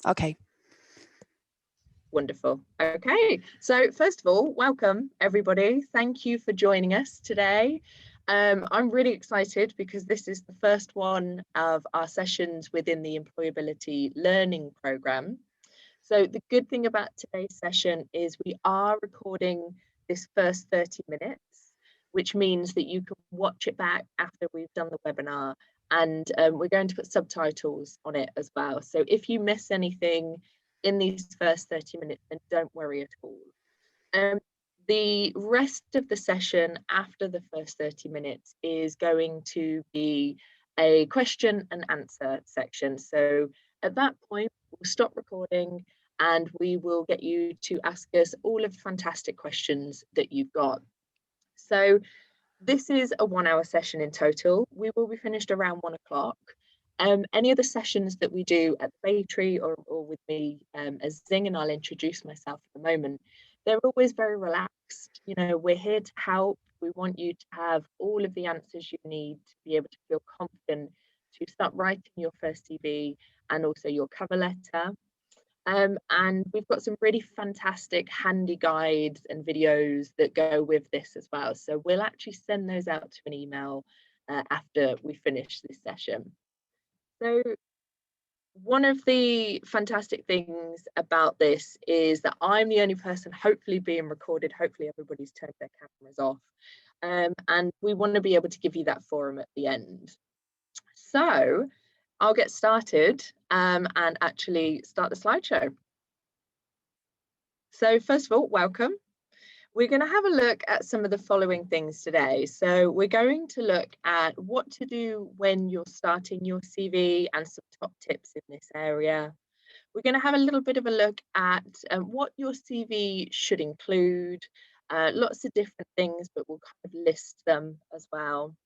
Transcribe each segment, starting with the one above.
Okay. Wonderful. Okay, so first of all, welcome everybody. Thank you for joining us today. I'm really excited because this is the first one of our sessions within the Employability Learning Programme. So the good thing about today's session is we are recording this first 30 minutes, which means that you can watch it back after we've done the webinar, and we're going to put subtitles on it as well. So if you miss anything in these first 30 minutes, then don't worry at all. The rest of the session after the first 30 minutes is going to be a question and answer section. So at that point, we'll stop recording and we will get you to ask us all of the fantastic questions that you've got. So this is a 1 hour session in total. We will be finished around 1 o'clock. Any other sessions that we do at Baytree or with me as Zing, and I'll introduce myself in a moment, they're always very relaxed. You know, we're here to help. We want you to have all of the answers you need to be able to feel confident to start writing your first CV and also your cover letter. And we've got some really fantastic handy guides and videos that go with this as well. So we'll actually send those out to an email after we finish this session. So one of the fantastic things about this is that I'm the only person hopefully being recorded. Hopefully everybody's turned their cameras off. And we want to be able to give you that forum at the end. So I'll get started and actually start the slideshow. So first of all, welcome. We're going to have a look at some of the following things today. So we're going to look at what to do when you're starting your CV and some top tips in this area. We're going to have a little bit of a look at what your CV should include, lots of different things, but we'll kind of list them as well.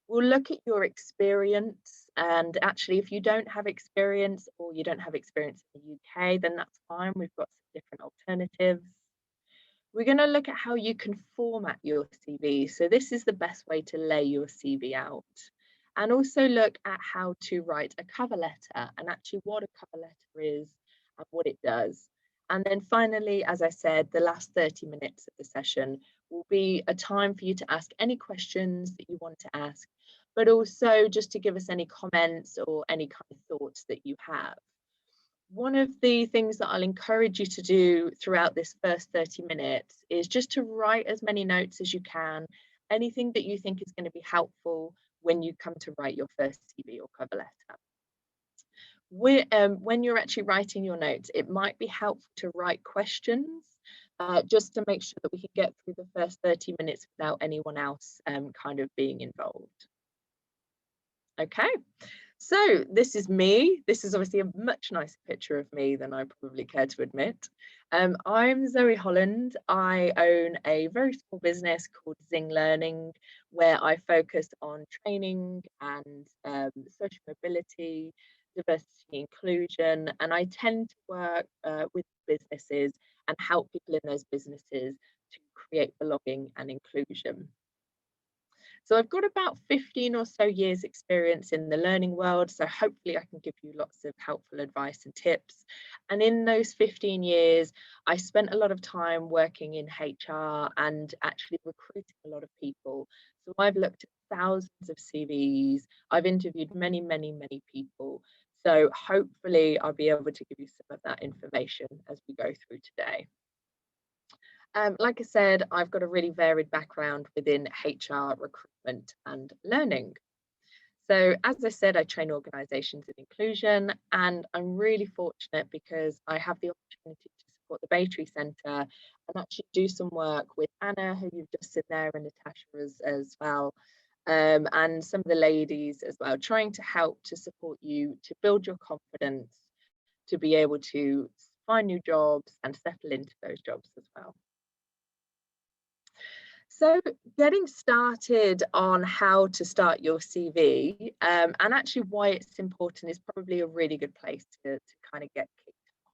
We'll look at your experience, and actually if you don't have experience or you don't have experience in the UK, then that's fine. We've got some different alternatives. We're going to look at how you can format your CV. So this is the best way to lay your CV out. And also look at how to write a cover letter and actually what a cover letter is and what it does. And then finally, as I said, the last 30 minutes of the session will be a time for you to ask any questions that you want to ask, but also just to give us any comments or any kind of thoughts that you have. One of the things that I'll encourage you to do throughout this first 30 minutes is just to write as many notes as you can, anything that you think is going to be helpful when you come to write your first CV or cover letter. When you're actually writing your notes, it might be helpful to write questions just to make sure that we can get through the first 30 minutes without anyone else kind of being involved. Okay. So this is me. This is obviously a much nicer picture of me than I probably care to admit. I'm Zoe Holland. I own a very small business called Zing Learning, where I focus on training and social mobility, diversity, inclusion, and I tend to work with businesses and help people in those businesses to create belonging and inclusion. So I've got about 15 or so years experience in the learning world. So hopefully I can give you lots of helpful advice and tips. And in those 15 years, I spent a lot of time working in HR and actually recruiting a lot of people. So I've looked at thousands of CVs. I've interviewed many, many, many people. So hopefully I'll be able to give you some of that information as we go through today. Like I said, I've got a really varied background within HR, recruitment and learning. So as I said, I train organisations in inclusion, and I'm really fortunate because I have the opportunity to support the Baytree Centre and actually do some work with Anna, who you've just seen there, and Natasha as well, and some of the ladies as well, trying to help to support you to build your confidence, to be able to find new jobs and settle into those jobs as well. So getting started on how to start your CV and actually why it's important is probably a really good place to kind of get kicked off.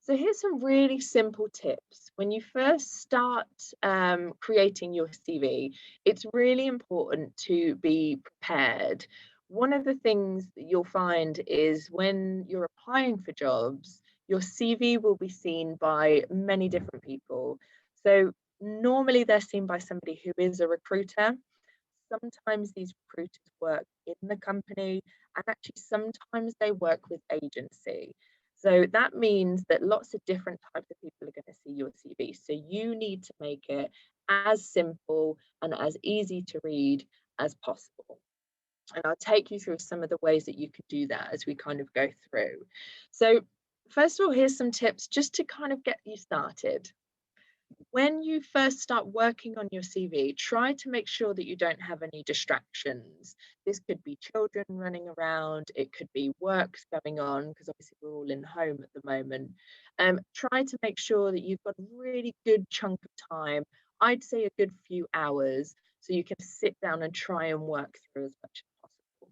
So here's some really simple tips. When you first start creating your CV, it's really important to be prepared One of the things that you'll find is when you're applying for jobs, your CV will be seen by many different people. So normally they're seen by somebody who is a recruiter. Sometimes these recruiters work in the company, and actually sometimes they work with agency. So that means that lots of different types of people are going to see your CV. So you need to make it as simple and as easy to read as possible. And I'll take you through some of the ways that you could do that as we kind of go through. So first of all, here's some tips just to kind of get you started. When you first start working on your CV, try to make sure that you don't have any distractions. This could be children running around, it could be works going on, because obviously we're all in home at the moment. Try to make sure that you've got a really good chunk of time, I'd say a good few hours, so you can sit down and try and work through as much as possible.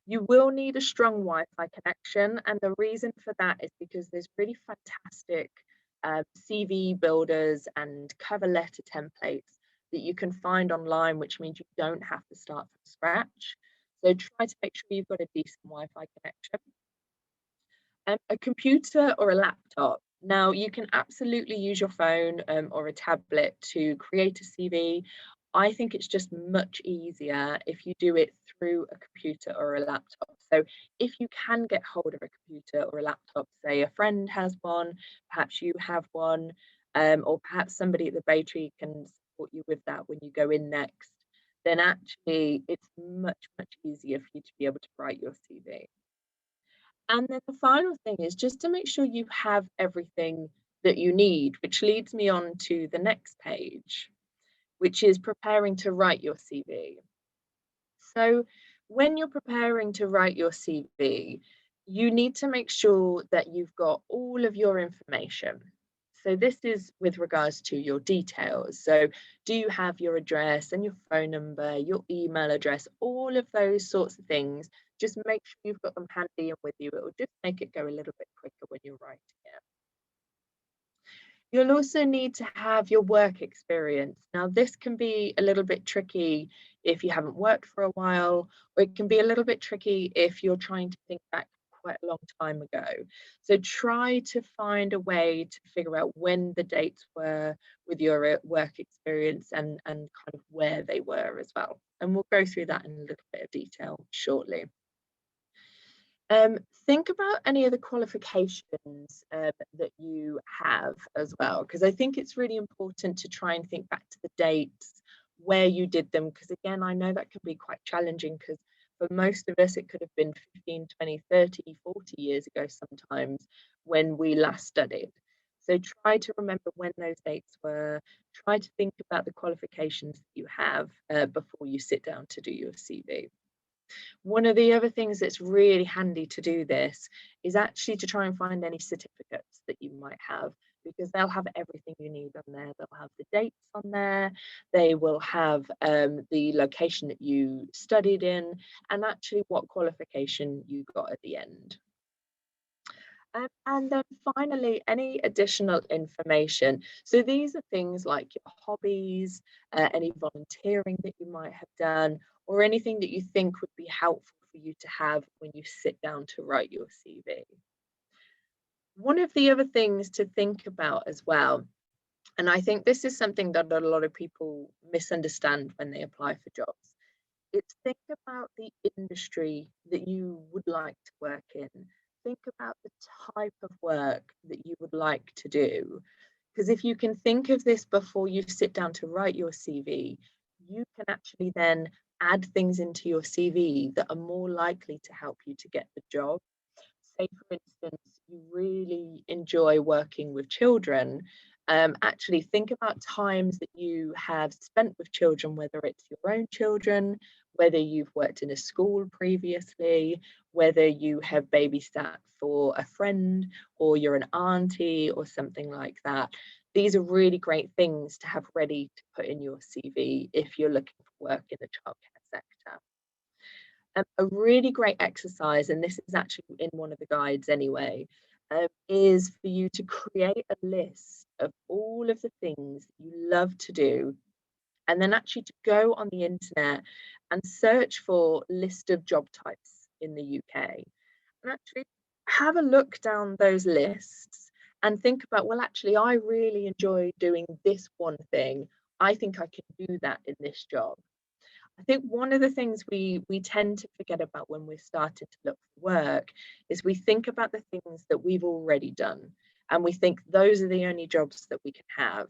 You will need a strong Wi-Fi connection, and the reason for that is because there's really fantastic CV builders and cover letter templates that you can find online, which means you don't have to start from scratch. So try to make sure you've got a decent Wi-Fi connection. A computer or a laptop. Now, you can absolutely use your phone or a tablet to create a CV. I think it's just much easier if you do it through a computer or a laptop. So if you can get hold of a computer or a laptop, say a friend has one, perhaps you have one, or perhaps somebody at the Baytree can support you with that when you go in next, then actually it's much, much easier for you to be able to write your CV. And then the final thing is just to make sure you have everything that you need, which leads me on to the next page, which is preparing to write your CV. So when you're preparing to write your CV, you need to make sure that you've got all of your information. So this is with regards to your details. So do you have your address and your phone number, your email address, all of those sorts of things? Just make sure you've got them handy and with you. It will just make it go a little bit quicker when you're writing it. You'll also need to have your work experience. Now, this can be a little bit tricky if you haven't worked for a while, or it can be a little bit tricky if you're trying to think back quite a long time ago. So try to find a way to figure out when the dates were with your work experience and kind of where they were as well. And we'll go through that in a little bit of detail shortly. Think about any of the qualifications that you have as well, because I think it's really important to try and think back to the dates, where you did them, because again, I know that can be quite challenging because for most of us, it could have been 15, 20, 30, 40 years ago sometimes when we last studied. So try to remember when those dates were, try to think about the qualifications that you have before you sit down to do your CV. One of the other things that's really handy to do this is actually to try and find any certificates that you might have, because they'll have everything you need on there. They'll have the dates on there, they will have the location that you studied in, and actually what qualification you got at the end. And then finally, any additional information. So these are things like your hobbies, any volunteering that you might have done, or anything that you think would be helpful for you to have when you sit down to write your CV. One of the other things to think about as well, and I think this is something that a lot of people misunderstand when they apply for jobs, it's think about the industry that you would like to work in. Think about the type of work that you would like to do. Because if you can think of this before you sit down to write your CV, you can actually then add things into your CV that are more likely to help you to get the job. Say, for instance, you really enjoy working with children. Actually, think about times that you have spent with children, whether it's your own children, whether you've worked in a school previously, whether you have babysat for a friend, or you're an auntie or something like that. These are really great things to have ready to put in your CV if you're looking for work in the childcare sector. A really great exercise, and this is actually in one of the guides anyway, is for you to create a list of all of the things you love to do and then actually to go on the internet and search for list of job types in the UK, and actually have a look down those lists and think about, well, actually, I really enjoy doing this one thing. I think I can do that in this job. I think one of the things we tend to forget about when we're starting to look for work is we think about the things that we've already done, and we think those are the only jobs that we can have.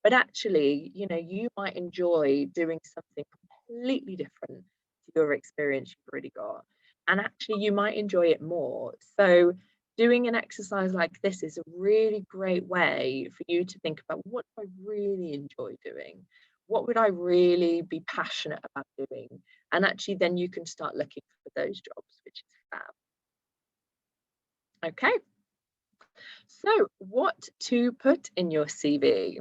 But actually, you might enjoy doing something completely different to your experience you've already got. And actually you might enjoy it more. So doing an exercise like this is a really great way for you to think about, what do I really enjoy doing? What would I really be passionate about doing? And actually then you can start looking for those jobs, which is fab. Okay, so what to put in your CV?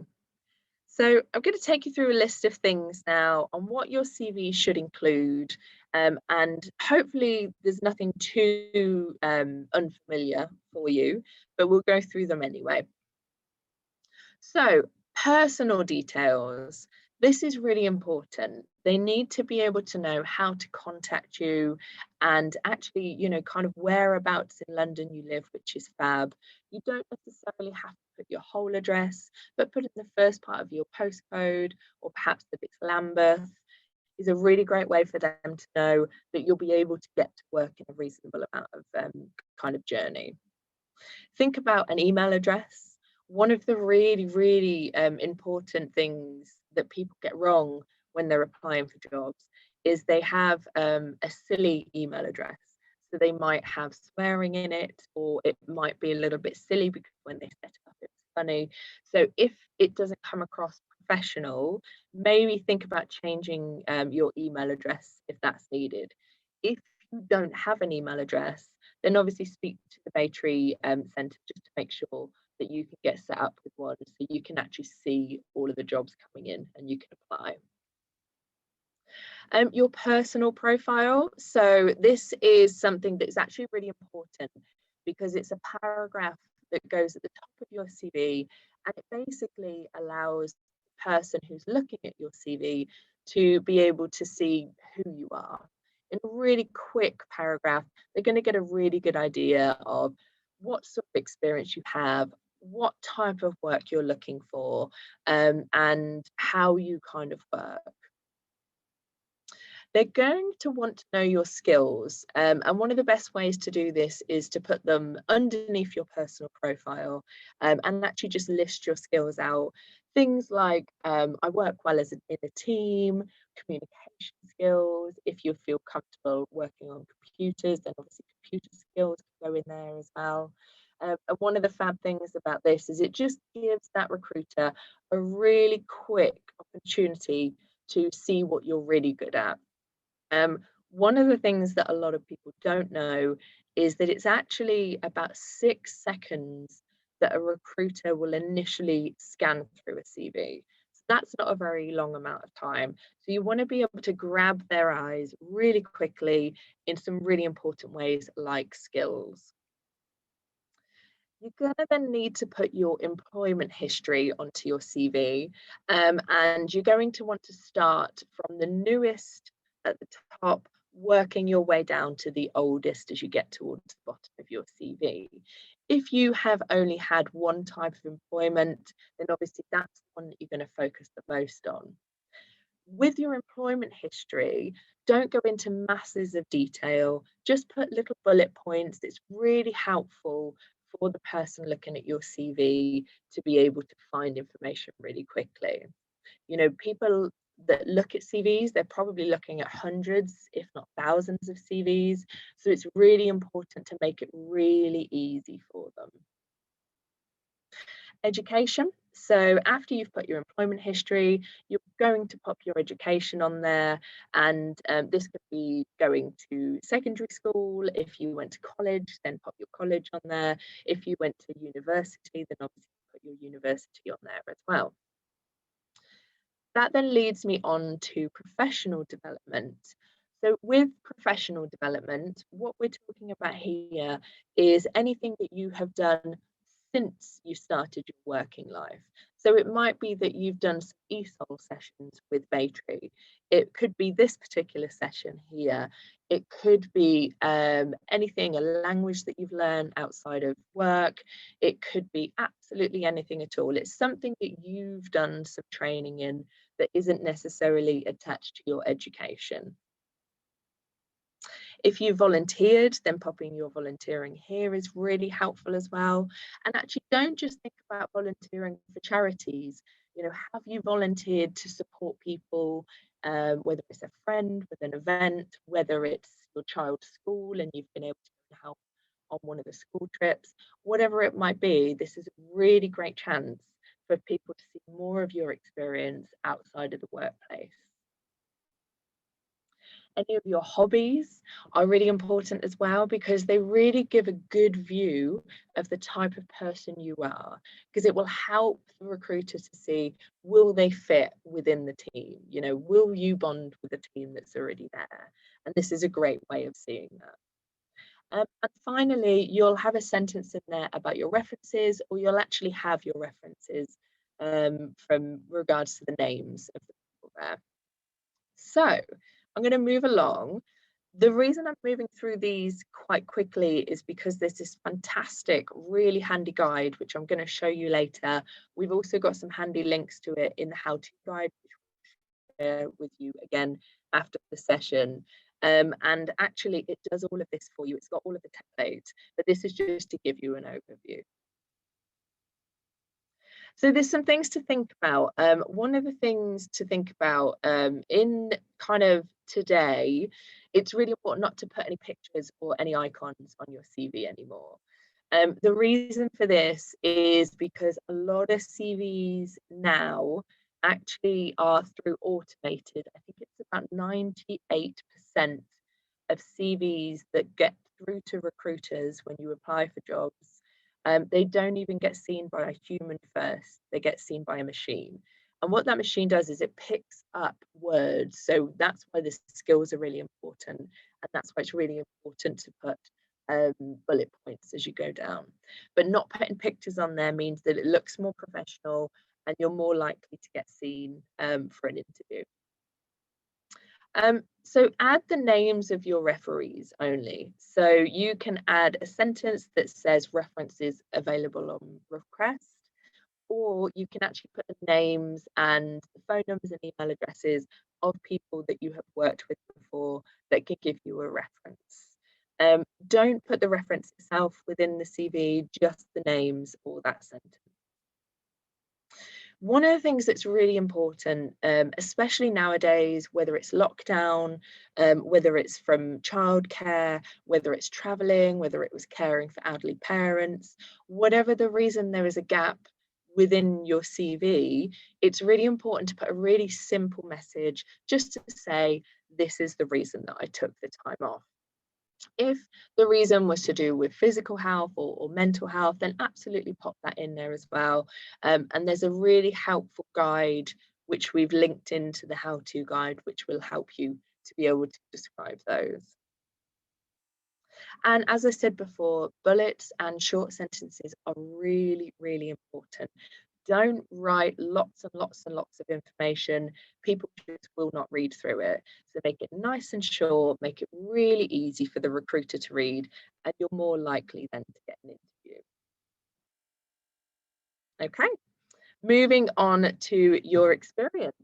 So I'm going to take you through a list of things now on what your CV should include, and hopefully there's nothing too unfamiliar for you, but we'll go through them anyway. So, personal details. This is really important. They need to be able to know how to contact you, and actually, kind of whereabouts in London you live, which is fab. You don't necessarily have to put your whole address, but put in the first part of your postcode, or perhaps that it's Lambeth, is a really great way for them to know that you'll be able to get to work in a reasonable amount of kind of journey. Think about an email address. One of the really, really important things that people get wrong when they're applying for jobs is they have a silly email address. So they might have swearing in it, or it might be a little bit silly because when they set it up, it's funny. So if it doesn't come across professional, maybe think about changing your email address if that's needed. If you don't have an email address, then obviously speak to the Baytree Centre just to make sure that you can get set up with one, so you can actually see all of the jobs coming in and you can apply. Your personal profile. So this is something that's actually really important because it's a paragraph that goes at the top of your CV, and it basically allows the person who's looking at your CV to be able to see who you are. In a really quick paragraph, they're going to get a really good idea of what sort of experience you have, what type of work you're looking for, and how you kind of work. They're going to want to know your skills, and one of the best ways to do this is to put them underneath your personal profile, and actually just list your skills out. Things like I work well in a team, communication skills. If you feel comfortable working on computers, then obviously computer skills can go in there as well. And one of the fab things about this is it just gives that recruiter a really quick opportunity to see what you're really good at. One of the things that a lot of people don't know is that it's actually about 6 seconds that a recruiter will initially scan through a CV. So that's not a very long amount of time. So you want to be able to grab their eyes really quickly in some really important ways, like skills. You're going to then need to put your employment history onto your CV, and you're going to want to start from the newest at the top, working your way down to the oldest as you get towards the bottom of your CV. If you have only had one type of employment, then obviously that's the one that you're going to focus the most on. With your employment history, don't go into masses of detail, just put little bullet points. It's really helpful for the person looking at your CV to be able to find information really quickly. People that look at CVs, they're probably looking at hundreds, if not thousands of CVs. So it's really important to make it really easy for them. Education. So after you've put your employment history, you're going to pop your education on there, and this could be going to secondary school. If you went to college, then pop your college on there. If you went to university, then obviously put your university on there as well. That then leads me on to professional development. So with professional development, what we're talking about here is anything that you have done since you started your working life. So it might be that you've done some ESOL sessions with Baytree. It could be this particular session here. It could be anything, a language that you've learned outside of work. It could be absolutely anything at all. It's something that you've done some training in that isn't necessarily attached to your education. If you volunteered, then popping your volunteering here is really helpful as well. And actually, don't just think about volunteering for charities. You know, have you volunteered to support people, whether it's a friend with an event, whether it's your child's school and you've been able to help on one of the school trips, whatever it might be. This is a really great chance for people to see more of your experience outside of the workplace. Any of your hobbies are really important as well, because they really give a good view of the type of person you are, because it will help the recruiter to see, will they fit within the team? You know, will you bond with a team that's already there? And this is a great way of seeing that. And finally, you'll have a sentence in there about your references, or you'll actually have your references from regards to the names of the people there. So I'm going to move along. The reason I'm moving through these quite quickly is because there's this fantastic, really handy guide, which I'm going to show you later. We've also got some handy links to it in the how-to guide, which we'll share with you again after the session. And actually, it does all of this for you. It's got all of the templates, but this is just to give you an overview. So there's some things to think about. One of the things to think about in kind of today, it's really important not to put any pictures or any icons on your CV anymore. The reason for this is because a lot of CVs now actually are through automated. I think it's about 98% of CVs that get through to recruiters when you apply for jobs, they don't even get seen by a human first, they get seen by a machine. And what that machine does is it picks up words. So that's why the skills are really important. And that's why it's really important to put bullet points as you go down. But not putting pictures on there means that it looks more professional and you're more likely to get seen for an interview. So add the names of your referees only. So you can add a sentence that says references available on request, or you can actually put the names and the phone numbers and email addresses of people that you have worked with before that can give you a reference. Don't put the reference itself within the CV, just the names or that sentence. One of the things that's really important, especially nowadays, whether it's lockdown, whether it's from childcare, whether it's traveling, whether it was caring for elderly parents, whatever the reason there is a gap within your CV, it's really important to put a really simple message just to say, this is the reason that I took the time off. If the reason was to do with physical health or mental health, then absolutely pop that in there as well. And there's a really helpful guide, which we've linked into the how-to guide, which will help you to be able to describe those. And as I said before, bullets and short sentences are really, really important. Don't write lots and lots and lots of information. People just will not read through it. So make it nice and short, make it really easy for the recruiter to read, and you're more likely then to get an interview. Okay, moving on to your experience.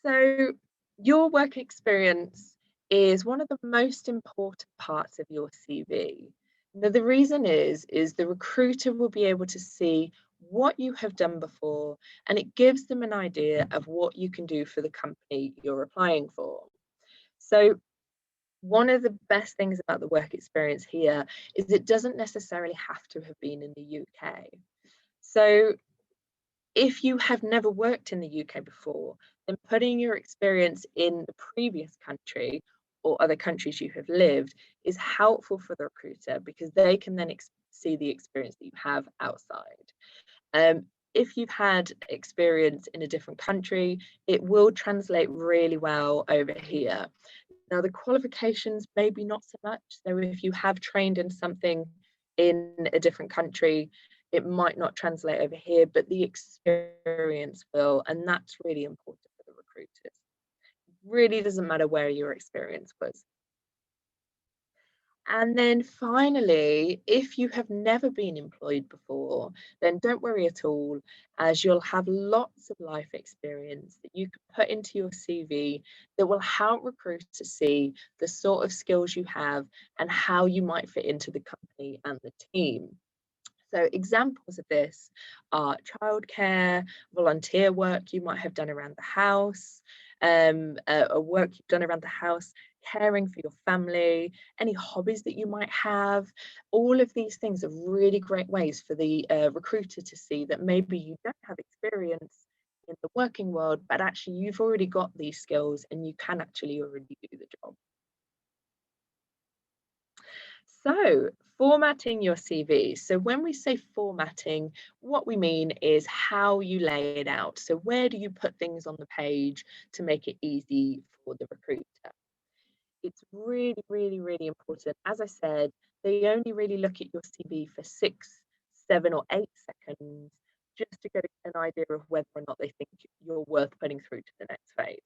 So your work experience is one of the most important parts of your CV. Now, the reason is the recruiter will be able to see what you have done before, and it gives them an idea of what you can do for the company you're applying for. So one of the best things about the work experience here is it doesn't necessarily have to have been in the UK. So if you have never worked in the UK before, then putting your experience in the previous country or other countries you have lived is helpful for the recruiter, because they can then see the experience that you have outside. If you've had experience in a different country, it will translate really well over here. Now, the qualifications, maybe not so much. So if you have trained in something in a different country, it might not translate over here, but the experience will, and that's really important for the recruiters. Really doesn't matter where your experience was. And then finally, if you have never been employed before, then don't worry at all, as you'll have lots of life experience that you can put into your CV that will help recruiters see the sort of skills you have and how you might fit into the company and the team. So examples of this are childcare, volunteer work you might have done around the house, a work you've done around the house, caring for your family, any hobbies that you might have. All of these things are really great ways for the recruiter to see that maybe you don't have experience in the working world, but actually you've already got these skills and you can actually already do the job. So, formatting your CV. So, when we say formatting, what we mean is how you lay it out. So, where do you put things on the page to make it easy for the recruiter? It's really, really, really important. As I said, they only really look at your CV for 6, 7, or 8 seconds just to get an idea of whether or not they think you're worth putting through to the next phase.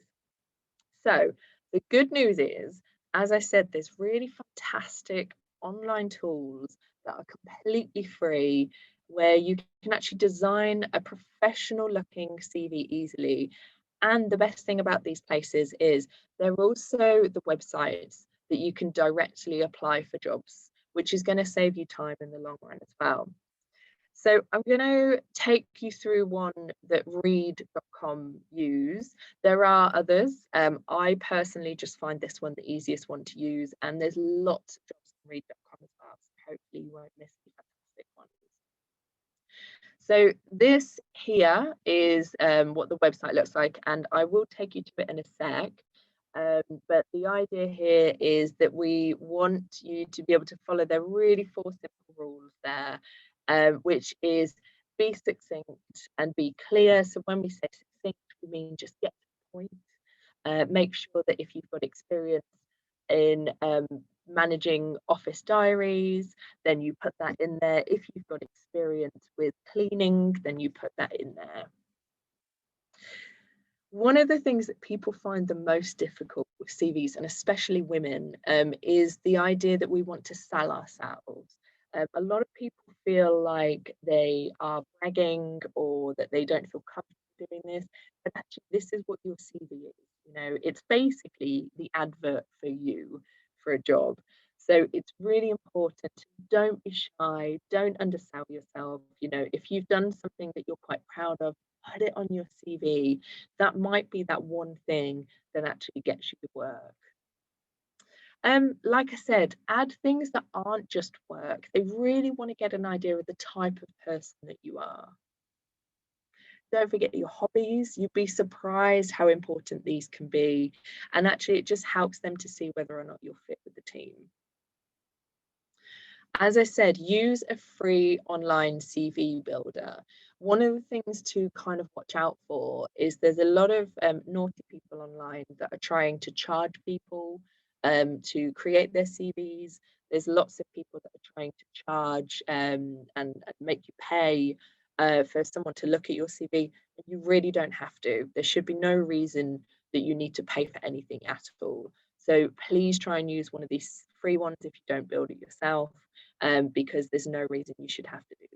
So the good news is, as I said, there's really fantastic online tools that are completely free where you can actually design a professional looking CV easily. And the best thing about these places is they're also the websites that you can directly apply for jobs, which is going to save you time in the long run as well. So I'm going to take you through one that read.com use. There are others. I personally just find this one the easiest one to use, and there's lots of jobs on read.com as well, so hopefully you won't miss the fantastic ones. So this here is what the website looks like, and I will take you to it in a sec. But the idea here is that we want you to be able to follow the really 4 simple rules there, which is be succinct and be clear. So when we say succinct, we mean just get to the point. Make sure that if you've got experience in managing office diaries, then you put that in there. If you've got experience with cleaning, then you put that in there. One of the things that people find the most difficult with CVs, and especially women, is the idea that we want to sell ourselves. A lot of people feel like they are bragging or that they don't feel comfortable doing this, but actually this is what your CV is. You know, it's basically the advert for you for a job. So it's really important. Don't be shy. Don't undersell yourself. You know, if you've done something that you're quite proud of, put it on your CV. That might be that one thing that actually gets you the work. Like I said, add things that aren't just work. They really want to get an idea of the type of person that you are. Don't forget your hobbies. You'd be surprised how important these can be. And actually, it just helps them to see whether or not you'll fit with the team. As I said, use a free online CV builder. One of the things to kind of watch out for is there's a lot of naughty people online that are trying to charge people to create their CVs. There's lots of people that are trying to charge and make you pay for someone to look at your CV. You really don't have to. There should be no reason that you need to pay for anything at all. So please try and use one of these free ones if you don't build it yourself, because there's no reason you should have to do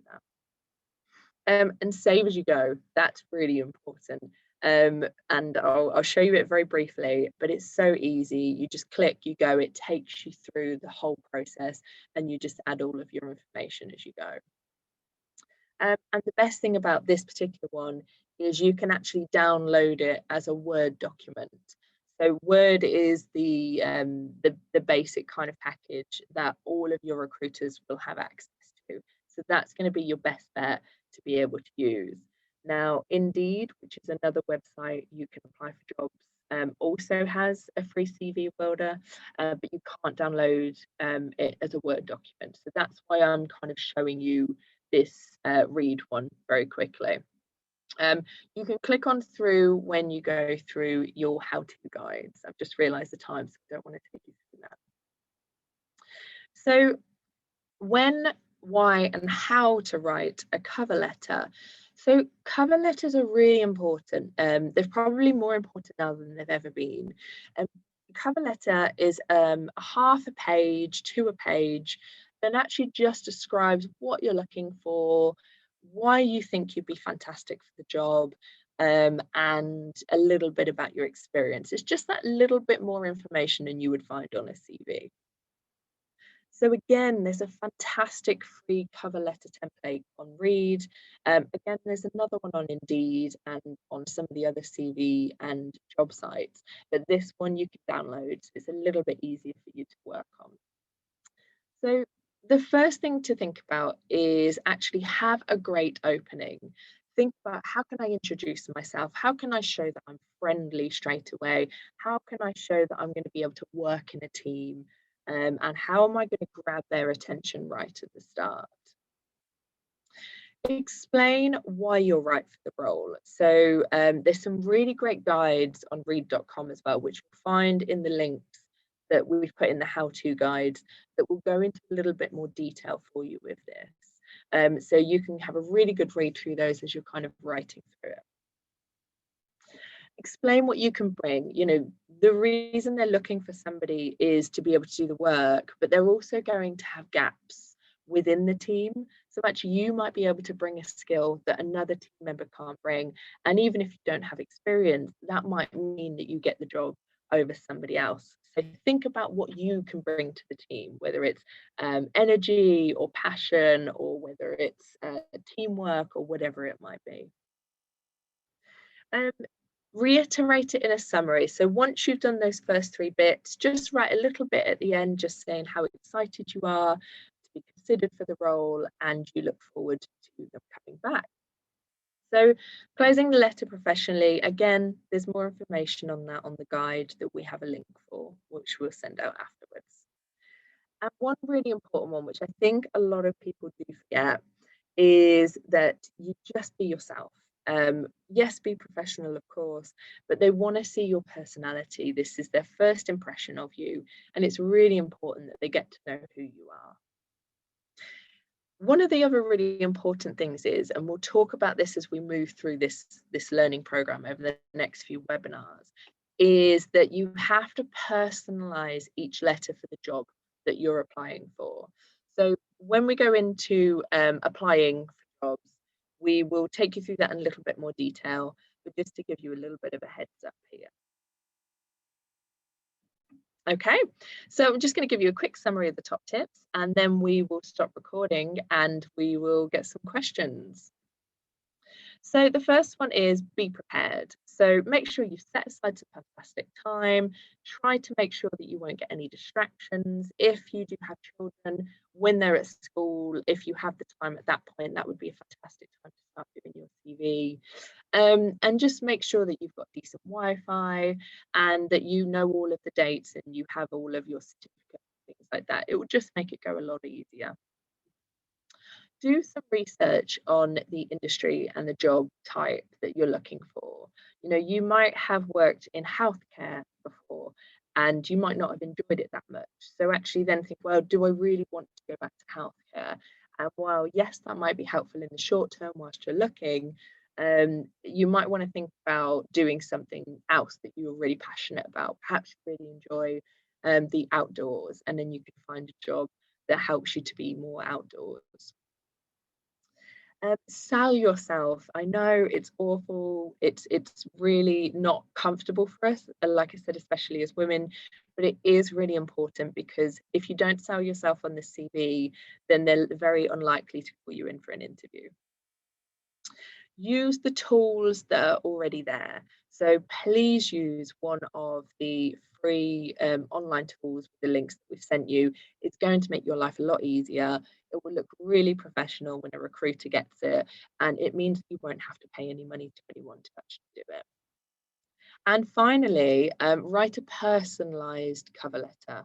that. And save as you go. That's really important. And I'll show you it very briefly, but it's so easy. You just click, you go, it takes you through the whole process, and you just add all of your information as you go. And the best thing about this particular one is you can actually download it as a Word document. So Word is the basic kind of package that all of your recruiters will have access to. So that's going to be your best bet to be able to use. Now, Indeed, which is another website you can apply for jobs, also has a free CV builder, but you can't download it as a Word document. So that's why I'm kind of showing you this read one very quickly. You can click on through when you go through your how-to guides. I've just realized the time, so I don't want to take you through that. So when why and how to write a cover letter. So cover letters are really important. They're probably more important now than they've ever been. Um, Cover letter is a half a page to a page that actually just describes what you're looking for, why you think you'd be fantastic for the job, and a little bit about your experience. It's just that little bit more information than you would find on a CV. So again, there's a fantastic free cover letter template on Read. Again, there's another one on Indeed and on some of the other CV and job sites, but this one you can download. It's a little bit easier for you to work on. So the first thing to think about is actually have a great opening. Think about, how can I introduce myself? How can I show that I'm friendly straight away? How can I show that I'm going to be able to work in a team? And how am I going to grab their attention right at the start? Explain why you're right for the role. So there's some really great guides on read.com as well, which you'll find in the links that we've put in the how-to guides, that will go into a little bit more detail for you with this. So you can have a really good read through those as you're kind of writing through it. Explain what you can bring. You know, the reason they're looking for somebody is to be able to do the work, but they're also going to have gaps within the team. So actually you might be able to bring a skill that another team member can't bring. And even if you don't have experience, that might mean that you get the job over somebody else. So think about what you can bring to the team, whether it's energy or passion, or whether it's teamwork or whatever it might be. Um, Reiterate it in a summary. So once you've done those first three bits, just write a little bit at the end, just saying how excited you are to be considered for the role and you look forward to them coming back. So closing the letter professionally, again, there's more information on that on the guide that we have a link for, which we'll send out afterwards. And one really important one, which I think a lot of people do forget, is that you just be yourself. Yes, be professional, of course, but they want to see your personality. This is their first impression of you, and it's really important that they get to know who you are. One of the other really important things is, and we'll talk about this as we move through this learning program over the next few webinars, is that you have to personalize each letter for the job that you're applying for. So when we go into applying for jobs, we will take you through that in a little bit more detail, but just to give you a little bit of a heads up here. Okay, so I'm just going to give you a quick summary of the top tips, and then we will stop recording and we will get some questions. So the first one is be prepared. So make sure you set aside some fantastic time. Try to make sure that you won't get any distractions. If you do have children, when they're at school, if you have the time at that point, that would be a fantastic time to start doing your CV. And just make sure that you've got decent Wi-Fi and that you know all of the dates and you have all of your certificates, things like that. It will just make it go a lot easier. Do some research on the industry and the job type that you're looking for. You know, you might have worked in healthcare before and you might not have enjoyed it that much. So actually then think, well, do I really want to go back to healthcare? And while yes, that might be helpful in the short term whilst you're looking, you might want to think about doing something else that you're really passionate about. Perhaps you really enjoy the outdoors, and then you can find a job that helps you to be more outdoors. Sell yourself. I know it's awful. It's really not comfortable for us, like I said, especially as women, but it is really important, because if you don't sell yourself on the CV, then they're very unlikely to call you in for an interview. Use the tools that are already there. So please use one of the free online tools with the links that we've sent you. It's going to make your life a lot easier. It will look really professional when a recruiter gets it, and it means you won't have to pay any money to anyone to actually do it. And finally, write a personalised cover letter.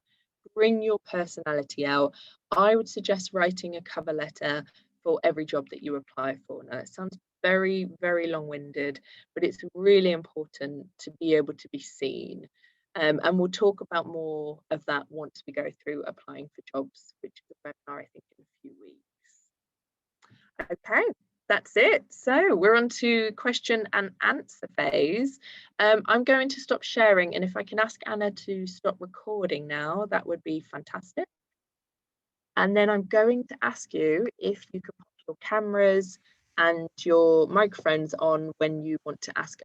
Bring your personality out. I would suggest writing a cover letter for every job that you apply for. Now, it sounds very, very long-winded, but it's really important to be able to be seen. And we'll talk about more of that once we go through applying for jobs, which is a webinar, I think, in a few weeks. Okay, that's it. So we're on to question and answer phase. I'm going to stop sharing, and if I can ask Anna to stop recording now, that would be fantastic. And then I'm going to ask you if you could put your cameras and your microphones on when you want to ask